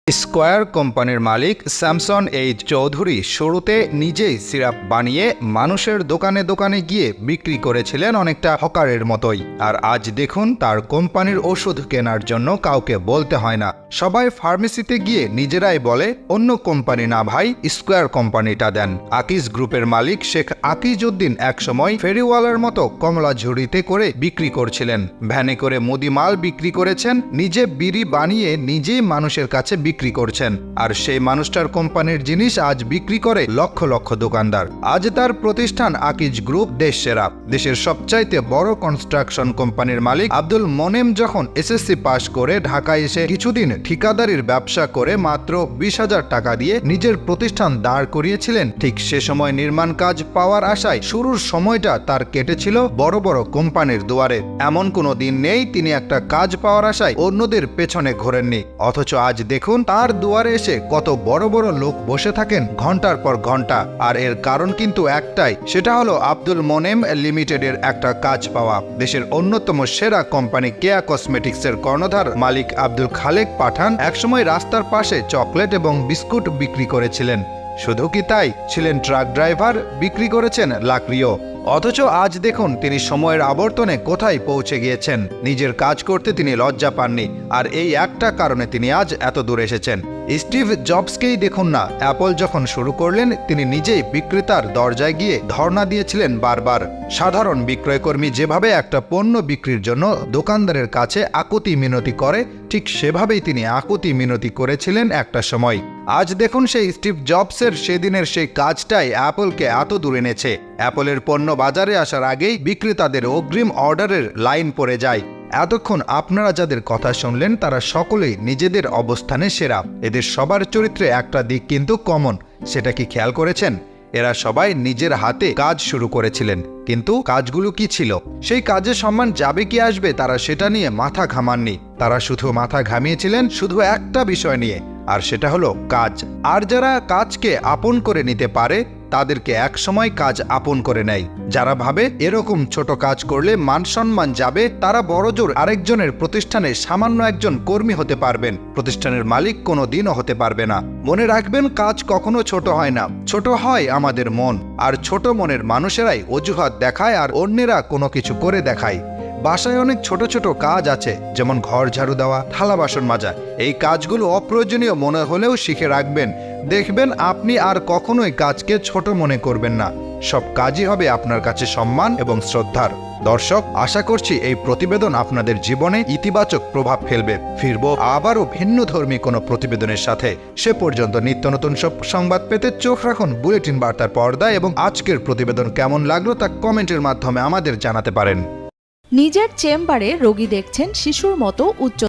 Square কোম্পানির মালিক Samson H Chowdhury শুরুতে নিজেই সিরাপ বানিয়ে মানুষের দোকানে দোকানে গিয়ে বিক্রি করেছিলেন অনেকটা হকারের মতোই। আর আজ দেখুন তার কোম্পানির ওষুধ কেনার জন্য কাউকে বলতে হয় না, সবাই ফার্মেসিতে গিয়ে নিজেরাই বলে অন্য কোম্পানি না ভাই, স্কয়ার কোম্পানিটা দেন। আকিজ গ্রুপের মালিক শেখ আকিজ উদ্দিন একসময় ফেরিওয়ালার মতো কমলা ঝুড়িতে করে বিক্রি করছিলেন, ভ্যানে করে মুদি মাল বিক্রি করেছেন, নিজে বিড়ি বানিয়ে নিজেই মানুষের কাছে বিক্রি করছেন। আর সেই মানুষটার কোম্পানির জিনিস আজ বিক্রি করে লক্ষ লক্ষ দোকানদার। আজ তার প্রতিষ্ঠান আকিজ গ্রুপ দেশ সেরা। দেশের সবচাইতে বড় কনস্ট্রাকশন কোম্পানির মালিক আব্দুল মোনেম যখন এসএসসি পাশ করে ঢাকায় এসে কিছুদিন ঠিকাদারির ব্যবসা করে মাত্র 20,000 টাকা দিয়ে নিজের প্রতিষ্ঠান দাঁড় করিয়েছিলেন, ঠিক সে সময় নির্মাণ কাজ পাওয়ার আশায় শুরুর সময়টা তার কেটেছিল বড় বড় কোম্পানির দুয়ারে। এমন কোনো দিন নেই তিনি একটা কাজ পাওয়ার আশায় অন্যদের পেছনে ঘোরেননি। অথচ আজ দেখুন তার দুয়ারে এসে কত বড় বড় লোক বসে থাকেন ঘন্টার পর ঘন্টা। আর এর কারণ কিন্তু একটাই, সেটা হলো আব্দুল মোনেম লিমিটেডের একটা কাজ পাওয়া। দেশের অন্যতম সেরা কোম্পানি কেয়া কসমেটিক্সের কর্ণধার মালিক আব্দুল খালেক পাঠান একসময় রাস্তার পাশে চকলেট এবং বিস্কুট বিক্রি করেছিলেন। শুধু কি তাই, ছিলেন ট্রাক ড্রাইভার, বিক্রি করেছেন লাকড়িও। অথচ আজ দেখুন তিনি সময়ের আবর্তনে কোথায় পৌঁছে গিয়েছেন। নিজের কাজ করতে তিনি লজ্জা পাননি, আর এই একটা কারণে তিনি আজ এত দূর এসেছেন। স্টিভ জবসকেই দেখুন না, অ্যাপল যখন শুরু করলেন তিনি নিজেই বিক্রেতার দরজায় গিয়ে ধর্ণা দিয়েছিলেন বারবার। সাধারণ বিক্রয়কর্মী যেভাবে একটা পণ্য বিক্রির জন্য দোকানদারের কাছে আকুতি মিনতি করে, ঠিক সেভাবেই তিনি আকুতি মিনতি করেছিলেন একটা সময়। আজ দেখুন সেই স্টিভ জবসের সেদিনের সেই কাজটাই অ্যাপলকে এত দূর এনেছে। অ্যাপলের পণ্য বাজারে আসার আগেই বিক্রেতাদের অগ্রিম অর্ডারের লাইন পড়ে যায়। এতক্ষণ আপনারা যাদের কথা শুনলেন তারা সকলেই নিজেদের অবস্থানে সেরা। এদের সবার চরিত্রে একটা দিক কিন্তু কমন, সেটা কি খেয়াল করেছেন? এরা সবাই নিজের হাতে কাজ শুরু করেছিলেন, কিন্তু কাজগুলো কি ছিল, সেই কাজে সম্মান যাবে কি আসবে তারা সেটা নিয়ে মাথা ঘামাননি। তারা শুধু মাথা ঘামিয়েছিলেন শুধু একটা বিষয় নিয়ে, আর সেটা হলো কাজ। আর যারা কাজকে আপন করে নিতে পারে তাদেরকে একসময় কাজ আপন করে নেয়। যারা ভাবে এরকম ছোট কাজ করলে মান সম্মান যাবে, তারা বড়জোর আরেকজনের প্রতিষ্ঠানে সামান্য একজন কর্মী হতে পারবেন, প্রতিষ্ঠানের মালিক কোনো দিনও হতে পারবে না। মনে রাখবেন, কাজ কখনো ছোট হয় না, ছোট হয় আমাদের মন। আর ছোট মনের মানুষেরাই অজুহাত দেখায় আর অন্যেরা কোনো কিছু করে দেখায়। বাসায় অনেক ছোট ছোট কাজ আছে, যেমন ঘর ঝাড়ু দেওয়া, থালা বাসন মাজা। এই কাজগুলো অপ্রয়োজনীয় মনে হলেও শিখে রাখবেন, দেখবেন আপনি আর কখনোই কাজকে ছোট মনে করবেন না। সব কাজই হবে আপনার কাছে সম্মান এবং শ্রদ্ধার। দর্শক, আশা করছি এই প্রতিবেদন আপনাদের জীবনে ইতিবাচক প্রভাব ফেলবে। ফিরবো আবারও ভিন্নধর্মী কোনো প্রতিবেদনের সাথে। সে পর্যন্ত নিত্য নতুন সব সংবাদ পেতে চোখ রাখুন বুলেটিন বার্তার পর্দায়, এবং আজকের প্রতিবেদন কেমন লাগলো তা কমেন্টের মাধ্যমে আমাদের জানাতে পারেন। নিজের চেম্বারে রোগী দেখছেন শিশুর মতো উচ্চ